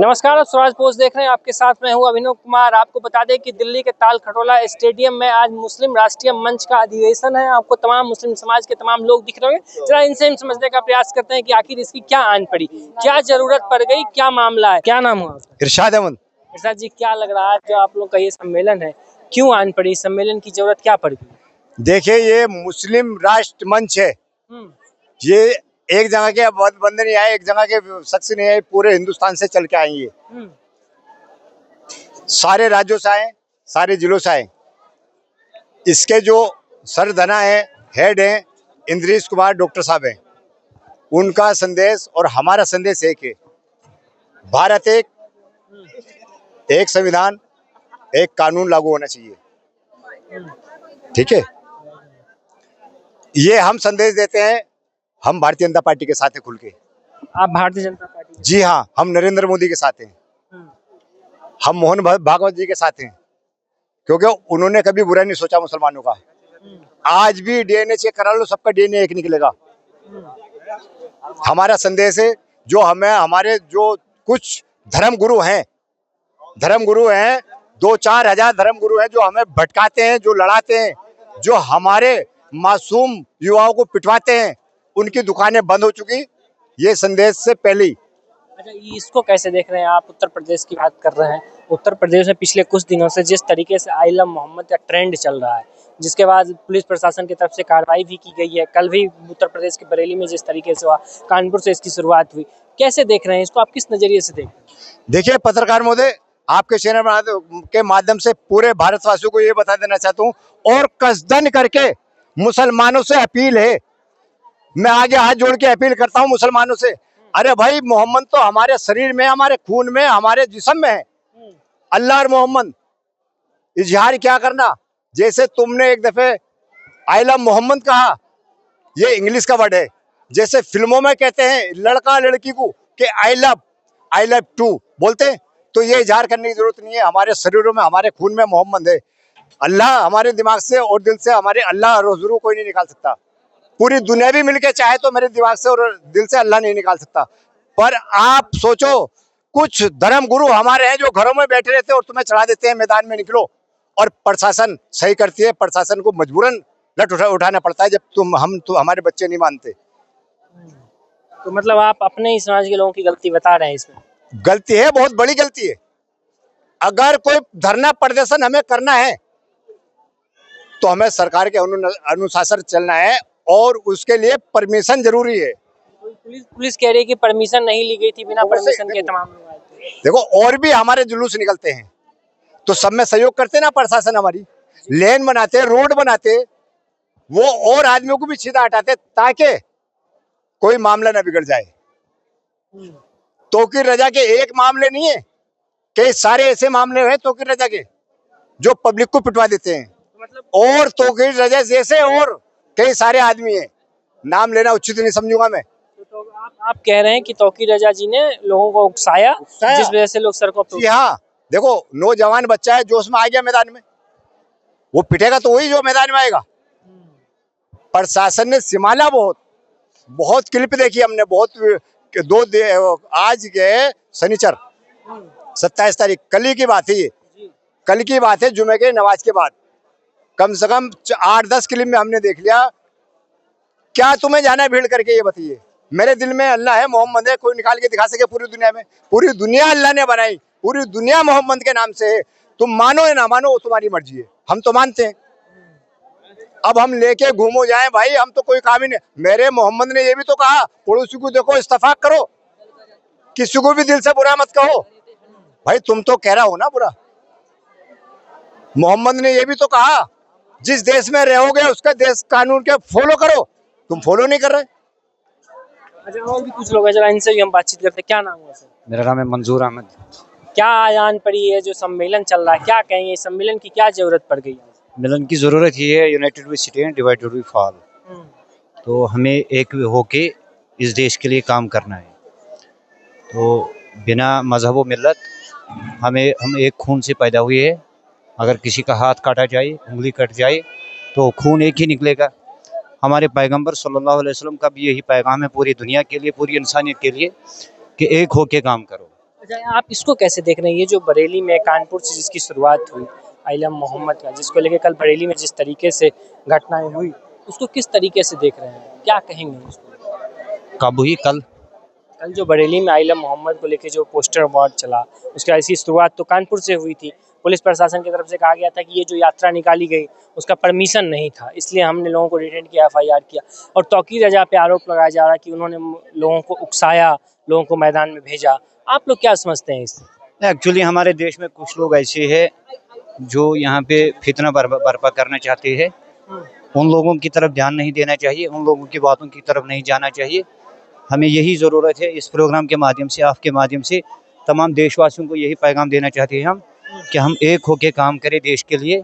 नमस्कार, आप स्वराज पोस्ट देख रहे हैं। आपके साथ मैं हूं अभिनव कुमार। आपको बता दें कि दिल्ली के ताल खटोला स्टेडियम में आज मुस्लिम राष्ट्रीय मंच का अधिवेशन है। आपको तमाम मुस्लिम समाज के तमाम लोग दिख रहे हैं। जरा इनसे हम समझने का प्रयास करते हैं कि आखिर इसकी क्या आन पड़ी, क्या जरूरत पड़ गई, क्या मामला है। क्या नाम हुआ? इरशाद अहमद। इरशाद जी, क्या लग रहा है जो आप लोग का ये सम्मेलन है, क्यों आन पड़ी? सम्मेलन की जरूरत क्या पड़ गई? देखिए, ये मुस्लिम राष्ट्र मंच है। ये एक जगह के बंदे नहीं आए, एक जगह के शख्स नहीं आए, पूरे हिंदुस्तान से चल के आएंगे। सारे राज्यों से आए, सारे जिलों से आए। इसके जो सरधना है, हेड है, इंद्रेश कुमार डॉक्टर साहब हैं। उनका संदेश और हमारा संदेश एक है। भारत एक संविधान, एक कानून लागू होना चाहिए। ठीक है, ये हम संदेश देते हैं। हम भारतीय जनता पार्टी के साथ हैं खुल के। आप भारतीय जनता पार्टी? जी हाँ, हम नरेंद्र मोदी के साथ हैं। हम मोहन भागवत जी के साथ हैं, क्योंकि उन्होंने कभी बुरा नहीं सोचा मुसलमानों का। आज भी डीएनए चेक करा लो, सबका डीएनए एक निकलेगा। हमारा संदेश है, जो हमें हमारे जो कुछ धर्म गुरु हैं 2-4 हजार धर्म गुरु हैं, जो हमें भटकाते हैं, जो लड़ाते हैं, जो हमारे मासूम युवाओं को पिटवाते हैं, उनकी दुकानें बंद हो चुकी। ये संदेश से पहले। अच्छा, इसको कैसे देख रहे हैं आप? उत्तर प्रदेश की बात कर रहे हैं। उत्तर प्रदेश में पिछले कुछ दिनों से जिस तरीके से आई लव मोहम्मद का ट्रेंड चल रहा है, जिसके बाद पुलिस प्रशासन की तरफ से कार्रवाई भी की गई है। कल भी उत्तर प्रदेश के बरेली में जिस तरीके से हुआ, कानपुर से इसकी शुरुआत हुई, कैसे देख रहे हैं इसको? आप किस नजरिए से देख रहे हैं? देखिए पत्रकार महोदय, आपके चैनल के माध्यम से पूरे भारतवासियों को ये बता देना चाहता हूँ, और कसदन करके मुसलमानों से अपील है, मैं आगे हाथ जोड़ के अपील करता हूँ मुसलमानों से। अरे भाई, मोहम्मद तो हमारे शरीर में, हमारे खून में, हमारे जिस्म में है। अल्लाह और मोहम्मद इजहार क्या करना। जैसे तुमने एक दफे आई लव मोहम्मद कहा, ये इंग्लिश का वर्ड है। जैसे फिल्मों में कहते हैं लड़का लड़की को कि आई लव टू बोलते हैं, तो ये इजहार करने की जरूरत नहीं है। हमारे शरीरों में, हमारे खून में मोहम्मद है। अल्लाह हमारे दिमाग से और दिल से, हमारे अल्लाह और हुजूर कोई नहीं निकाल सकता। पूरी दुनिया भी मिलके चाहे तो मेरे दिमाग से और दिल से अल्लाह नहीं निकाल सकता। पर आप सोचो, कुछ धर्म गुरु हमारे हैं जो घरों में बैठे रहते हैं और तुम्हें चढ़ा देते हैं मैदान में निकलो, और प्रशासन सही करती है। प्रशासन को मजबूरन लठ उठाना पड़ता है जब हमारे बच्चे नहीं मानते। तो मतलब आप अपने ही समाज के लोगों की गलती बता रहे हैं इसमें? गलती है, बहुत बड़ी गलती है। अगर कोई धरना प्रदर्शन हमें करना है तो हमें सरकार के अनुशासन चलना है, और उसके लिए परमिशन जरूरी है। पुलिस कह रही है कि परमिशन नहीं ली गई थी, बिना परमिशन के तमाम लोग आए थे। देखो, और भी हमारे जुलूस निकलते हैं तो सब में सहयोग करते ना प्रशासन। हमारी लेन बनाते, रोड बनाते, वो और आदमियों को भी सीधा हटाते ताकि कोई मामला ना बिगड़ जाए। तौकीर रजा के एक मामले नहीं है, कई सारे ऐसे मामले हैं तौकीर रजा के जो पब्लिक को पिटवा देते हैं। और तौकीर रजा जैसे और कई सारे आदमी हैं, नाम लेना उचित नहीं समझूंगा मैं। तो आप कह रहे हैं कि तौकीर रजा जी ने लोगों को उकसाया, जिस वजह से लोग सड़कों पर। जी हाँ, देखो, नौजवान बच्चा है, जोश में आ गया मैदान में, वो पिटेगा तो वही जो मैदान में आएगा। प्रशासन ने सिमाला बहुत क्लिप देखी हमने, आज के शनिचर 27 तारीख, कल की बात है ये। कल की बात है, जुमे के नमाज के बाद कम से कम 8-10 क्लिप में हमने देख लिया। क्या तुम्हें जाना है भीड़ करके, ये बताइए। मेरे दिल में अल्लाह है, मोहम्मद है, कोई निकाल के दिखा सके पूरी दुनिया में? पूरी दुनिया अल्लाह ने बनाई, पूरी दुनिया मोहम्मद के नाम से है। तुम मानो या ना मानो, वो तुम्हारी मर्जी है। हम तो मानते हैं। अब हम लेके घूमो जाए भाई, हम तो कोई काम ही नहीं। मेरे मोहम्मद ने ये भी तो कहा, पड़ोसी को देखो, इस्तफाक करो, किसी को भी दिल से बुरा मत कहो। भाई तुम तो कह रहा हो ना बुरा। मोहम्मद ने ये भी तो कहा, जिस देश में रहोगे उसका देश कानून के फॉलो करो। तुम फॉलो नहीं कर रहे। अच्छा, और भी कुछ लोग हैं, जरा इनसे भी हम बातचीत करते हैं। क्या नाम है सर? मेरा नाम है मंजूर अहमद। क्या आयान पड़ी है जो सम्मेलन चल रहा है, क्या कहेंगे? इस सम्मेलन की क्या जरूरत पड़ गई? मिलन की जरूरत ये है, united we stand, divided we fall. तो हमें एक होके इस देश के लिए काम करना है। तो बिना मजहब व मिल्लत हम एक खून से पैदा हुए हैं। अगर किसी का हाथ काटा जाए, उंगली कट जाए, तो खून एक ही निकलेगा। हमारे पैगंबर सल्लल्लाहु अलैहि वसल्लम का भी यही पैगाम है पूरी दुनिया के लिए, पूरी इंसानियत के लिए, कि एक होके काम करो। अच्छा, आप इसको कैसे देख रहे हैं? ये जो बरेली में कानपुर से जिसकी शुरुआत हुई, आइलम मोहम्मद का, जिसको लेके कल बरेली में जिस तरीके से घटनाएं हुई, उसको किस तरीके से देख रहे हैं? क्या कहेंगे उसको? कब हुई? कल। कल जो बरेली में आइलम मोहम्मद को लेके जो पोस्टर अवार्ड चला, उसकी ऐसी शुरुआत तो कानपुर से हुई थी। पुलिस प्रशासन की तरफ से कहा गया था कि ये जो यात्रा निकाली गई, उसका परमिशन नहीं था, इसलिए हमने लोगों को डिटेन किया, एफआईआर किया। और तौकीर रजा पे आरोप लगाया जा रहा है कि उन्होंने लोगों को उकसाया, लोगों को मैदान में भेजा। आप लोग क्या समझते हैं इससे? एक्चुअली हमारे देश में कुछ लोग ऐसे हैं जो यहाँ पे फितना बर्पा करना चाहते हैं। उन लोगों की तरफ ध्यान नहीं देना चाहिए, उन लोगों की बातों की तरफ नहीं जाना चाहिए। हमें यही ज़रूरत है, इस प्रोग्राम के माध्यम से, आपके माध्यम से तमाम देशवासियों को यही पैगाम देना चाहते हैं हम कि हम एक होकर काम करें देश के लिए,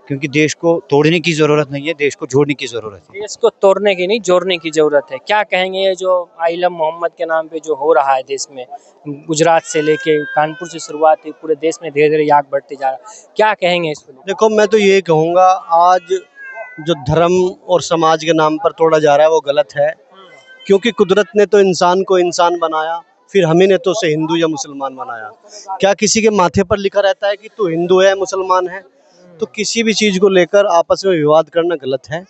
क्योंकि देश को तोड़ने की ज़रूरत नहीं है, देश को जोड़ने की ज़रूरत है। देश को तोड़ने की नहीं, जोड़ने की जरूरत है। क्या कहेंगे ये जो आइलम मोहम्मद के नाम पे जो हो रहा है देश में, गुजरात से लेके कानपुर से शुरुआत हुई, पूरे देश में धीरे धीरे आग बढ़ते जा रहा है, क्या कहेंगे इसको लेकर? देखो, मैं तो ये कहूँगा, आज जो धर्म और समाज के नाम पर तोड़ा जा रहा है वो गलत है, क्योंकि कुदरत ने तो इंसान को इंसान बनाया, फिर हम ही ने तो उसे हिंदू या मुसलमान बनाया। क्या किसी के माथे पर लिखा रहता है कि तू हिंदू है, मुसलमान है? तो किसी भी चीज़ को लेकर आपस में विवाद करना गलत है।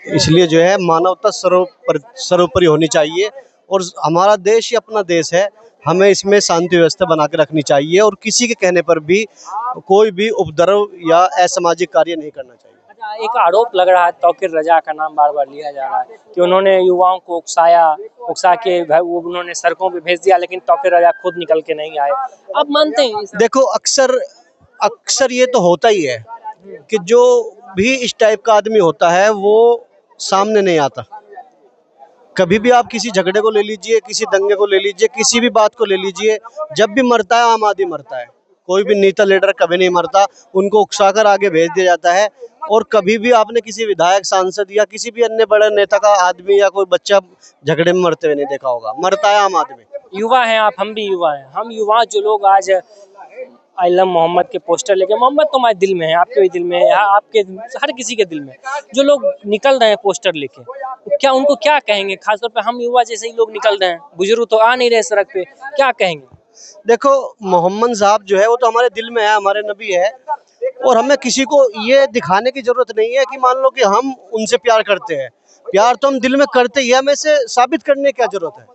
इसलिए जो है, मानवता सर्वोपरि होनी चाहिए, और हमारा देश ही अपना देश है, हमें इसमें शांति व्यवस्था बना के रखनी चाहिए, और किसी के कहने पर भी कोई भी उपद्रव या असामाजिक कार्य नहीं करना चाहिए। अच्छा, एक आरोप लग रहा है, तौकीर रजा का नाम बार बार लिया जा रहा है कि उन्होंने युवाओं को उकसा के वो उन्होंने सड़कों पे भेज दिया, लेकिन तौकीर रजा खुद निकल के नहीं आए। आप मानते हैं? देखो, अक्सर ये तो होता ही है कि जो भी इस टाइप का आदमी होता है वो सामने नहीं आता। कभी भी आप किसी झगड़े को ले लीजिए, किसी दंगे को ले लीजिए, किसी भी बात को ले लीजिए, जब भी मरता है आम आदमी मरता है, कोई भी नेता लीडर कभी नहीं मरता, उनको उकसाकर आगे भेज दिया जाता है। और कभी भी आपने किसी विधायक, सांसद या किसी भी अन्य बड़े नेता का आदमी या कोई बच्चा झगड़े में मरते हुए नहीं देखा होगा। मरता है आम आदमी। युवा हैं आप, हम भी युवा हैं। हम युवा जो लोग आज आइलम मोहम्मद के पोस्टर लेके, मोहम्मद तो हमारे दिल में है, आपके भी दिल में है, आपके हर किसी के दिल में, जो लोग निकल रहे हैं पोस्टर लेके, तो क्या उनको क्या कहेंगे? खासतौर पे हम युवा जैसे ही लोग निकल रहे हैं, बुजुर्ग तो आ नहीं रहे सड़क पे, क्या कहेंगे? देखो, मोहम्मद साहब जो है वो तो हमारे दिल में है, हमारे नबी है, और हमें किसी को ये दिखाने की जरूरत नहीं है कि मान लो कि हम उनसे प्यार करते हैं। प्यार तो हम दिल में करते ही है, हमें इसे साबित करने की क्या जरूरत है?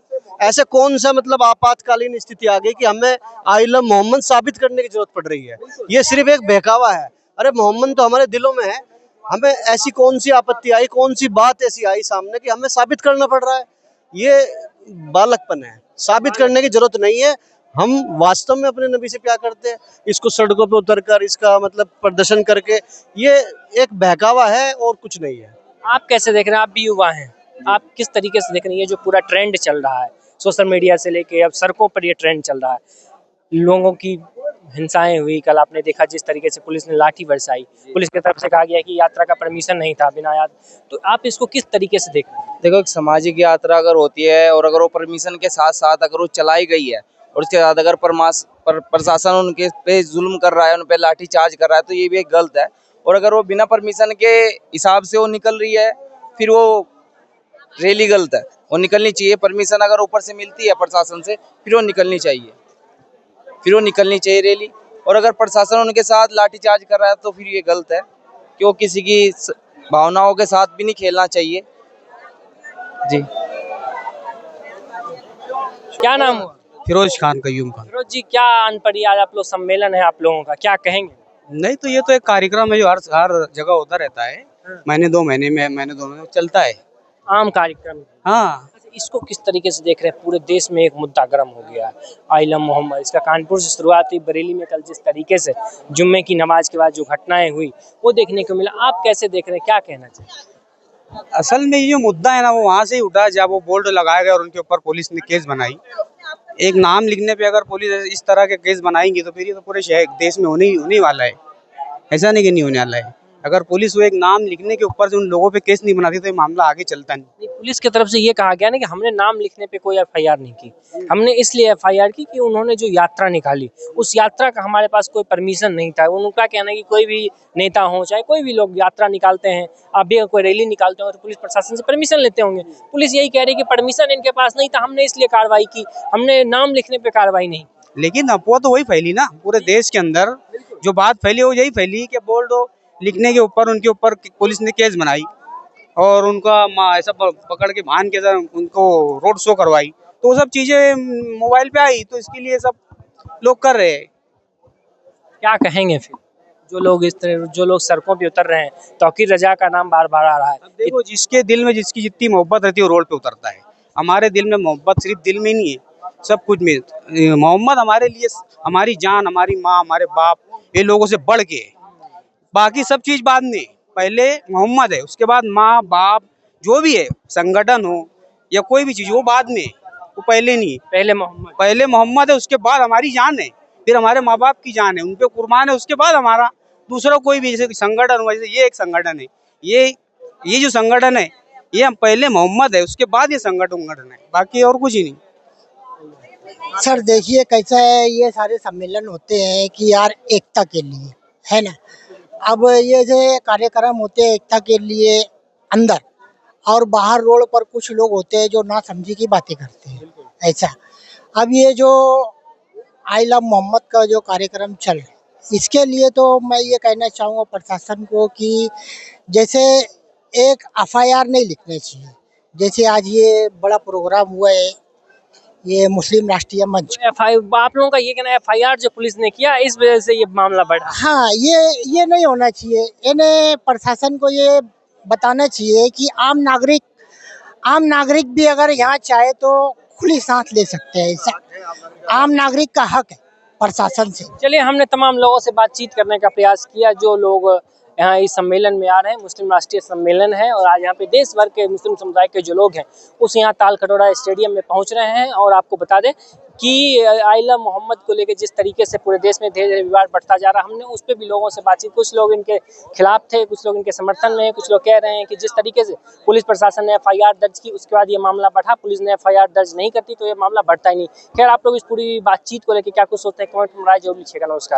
ऐसे कौन सा मतलब आपातकालीन स्थिति आ गई कि हमें आइलम मोहम्मद साबित करने की जरूरत पड़ रही है? ये सिर्फ एक बहकावा है। अरे, मोहम्मद तो हमारे दिलों में है। हमें ऐसी कौन सी आपत्ति आई, कौन सी बात ऐसी आई सामने कि हमें साबित करना पड़ रहा है? ये बालकपन है, साबित करने की जरूरत नहीं है। हम वास्तव में अपने नबी से प्यार करते हैं, इसको सड़कों पे उतर कर, इसका मतलब प्रदर्शन करके, ये एक बहकावा है और कुछ नहीं है। आप कैसे देख रहे हैं? आप भी युवा हैं, आप किस तरीके से देख रहे हैं ये जो पूरा ट्रेंड चल रहा है, सोशल मीडिया से लेके अब सड़कों पर ये ट्रेंड चल रहा है, लोगों की हिंसाएं हुई, कल आपने देखा जिस तरीके से पुलिस ने लाठी बरसाई, पुलिस की तरफ से कहा गया कि यात्रा का परमिशन नहीं था, बिना याद, तो आप इसको किस तरीके से देख रहे हैं? देखो, एक सामाजिक यात्रा अगर होती है और अगर वो परमिशन के साथ साथ अगर वो चलाई गई है और उसके साथ अगर प्रशासन उनके पे जुल्म कर रहा है, उन पे लाठी चार्ज कर रहा है, तो ये भी एक गलत है। और अगर वो बिना परमिशन के हिसाब से वो निकल रही है, फिर वो रैली गलत है। वो निकलनी चाहिए, परमिशन अगर ऊपर से मिलती है प्रशासन से, फिर वो निकलनी चाहिए रैली। और अगर प्रशासन उनके साथ लाठी चार्ज कर रहा है तो फिर ये गलत है, क्यों किसी की भावनाओं के साथ भी नहीं खेलना चाहिए। जी, क्या नाम हुआ? फिरोज खान, कयूम खान। फिरोज जी, क्या आन पड़ी आज आप लोग, सम्मेलन है आप लोगों का, क्या कहेंगे? नहीं तो ये तो एक कार्यक्रम है जो हर जगह होता रहता है, महीने दो महीने चलता है। आम कार्यक्रम। हाँ, अच्छा, इसको किस तरीके से देख रहे हैं? पूरे देश में एक मुद्दा गर्म हो गया है, आइलम मोहम्मद, इसका कानपुर से शुरुआत हुई, बरेली में कल जिस तरीके से जुम्मे की नमाज के बाद जो घटनाएं हुई वो देखने को मिला, आप कैसे देख रहे हैं, क्या कहना चाहिए? असल में ये जो मुद्दा है ना, वो वहाँ से ही उठा जब वो बोर्ड लगाया गया और उनके ऊपर पुलिस ने केस बनाई। एक नाम लिखने पे अगर पुलिस इस तरह के केस बनाएंगी तो फिर ये तो पूरे शहर देश में होने वाला है। ऐसा नहीं कि नहीं होने वाला है। अगर पुलिस वो एक नाम लिखने के ऊपर से उन लोगों पे केस नहीं बनाती तो ये मामला आगे चलता नहीं। पुलिस की तरफ से ये कहा गया ना कि हमने नाम लिखने पे कोई एफआईआर नहीं की, हमने इसलिए एफआईआर की कि उन्होंने जो यात्रा निकाली, उस यात्रा का हमारे पास कोई परमिशन नहीं था। उनका कहना है कि कोई भी नेता हो, चाहे कोई भी लोग यात्रा निकालते हैं, आप भी कोई रैली निकालते हो तो पुलिस प्रशासन से परमिशन लेते होंगे। पुलिस यही कह रही है कि परमिशन इनके पास नहीं था, हमने इसलिए कार्रवाई की, हमने नाम लिखने पे कार्रवाई नहीं। लेकिन अफवाह तो वही फैली ना पूरे देश के अंदर। जो बात फैली वो यही फैली कि बोल्ड लिखने के ऊपर उनके ऊपर पुलिस ने केस बनाई और उनका ऐसा पकड़ के भान के उनको रोड शो करवाई। तो वो सब चीजें मोबाइल पे आई, तो इसके लिए सब लोग कर रहे हैं। क्या कहेंगे फिर जो लोग सड़कों पे उतर रहे हैं? तौकीर रजा का नाम बार बार आ रहा है। अब देखो, जिसके दिल में जिसकी जितनी मोहब्बत रहती है वो रोड पे उतरता है। हमारे दिल में मोहब्बत सिर्फ दिल में नहीं है, सब कुछ में मोहम्मद हमारे लिए हमारी जान, हमारी माँ, हमारे बाप, ये लोगों से बढ़ के है। बाकी सब चीज बाद में, पहले मोहम्मद है, उसके बाद माँ बाप, जो भी है संगठन हो या कोई भी चीज वो बाद में, वो पहले नहीं। पहले मोहम्मद है, उसके बाद हमारी जान है, फिर हमारे माँ बाप की जान है, उन पे कुर्बान है, उसके बाद हमारा दूसरा कोई भी, जैसे संगठन हुआ, जैसे ये एक संगठन है, ये जो संगठन है ये हम पहले मोहम्मद है, उसके बाद ये संगठन है, बाकी और कुछ ही नहीं। सर देखिए कैसा है, ये सारे सम्मेलन होते हैं कि यार एकता के लिए, है ना। अब ये जो कार्यक्रम होते हैं एकता के लिए अंदर, और बाहर रोड पर कुछ लोग होते हैं जो ना समझी की बातें करते हैं ऐसा। अब ये जो आई लव मोहम्मद का जो कार्यक्रम चल रहा है, इसके लिए तो मैं ये कहना चाहूँगा प्रशासन को कि जैसे एक एफआईआर नहीं लिखनी चाहिए। जैसे आज ये बड़ा प्रोग्राम हुआ है, ये मुस्लिम राष्ट्रीय मंच, आप लोगों का ये कहना है एफआईआर जो पुलिस ने किया इस वजह से ये मामला बढ़ा? हाँ, ये नहीं होना चाहिए। इन्हें प्रशासन को ये बताना चाहिए कि आम नागरिक भी अगर यहाँ चाहे तो खुली सांस ले सकते हैं। ऐसा आम नागरिक का हक है प्रशासन से। चलिए, हमने तमाम लोगों से बातचीत करने का प्रयास किया जो लोग यहाँ इस सम्मेलन में आ रहे हैं। मुस्लिम राष्ट्रीय सम्मेलन है और आज यहाँ पे देश भर के मुस्लिम समुदाय के जो लोग हैं उस यहाँ ताल कटोरा स्टेडियम में पहुँच रहे हैं। और आपको बता दें कि आई लव मोहम्मद को लेकर जिस तरीके से पूरे देश में धीरे धीरे विवाद बढ़ता जा रहा है, हमने उस पर भी लोगों से बातचीत, कुछ लोग इनके खिलाफ थे, कुछ लोग इनके समर्थन में हैं, कुछ लोग कह रहे हैं कि जिस तरीके से पुलिस प्रशासन ने एफआईआर दर्ज की उसके बाद ये मामला बढ़ा, पुलिस ने एफआईआर दर्ज नहीं करती तो ये मामला बढ़ता ही नहीं। खैर, आप लोग इस पूरी बातचीत को लेकर क्या कुछ सोचते हैं, कमेंट में राय जरूर लिखिएगा। नमस्कार।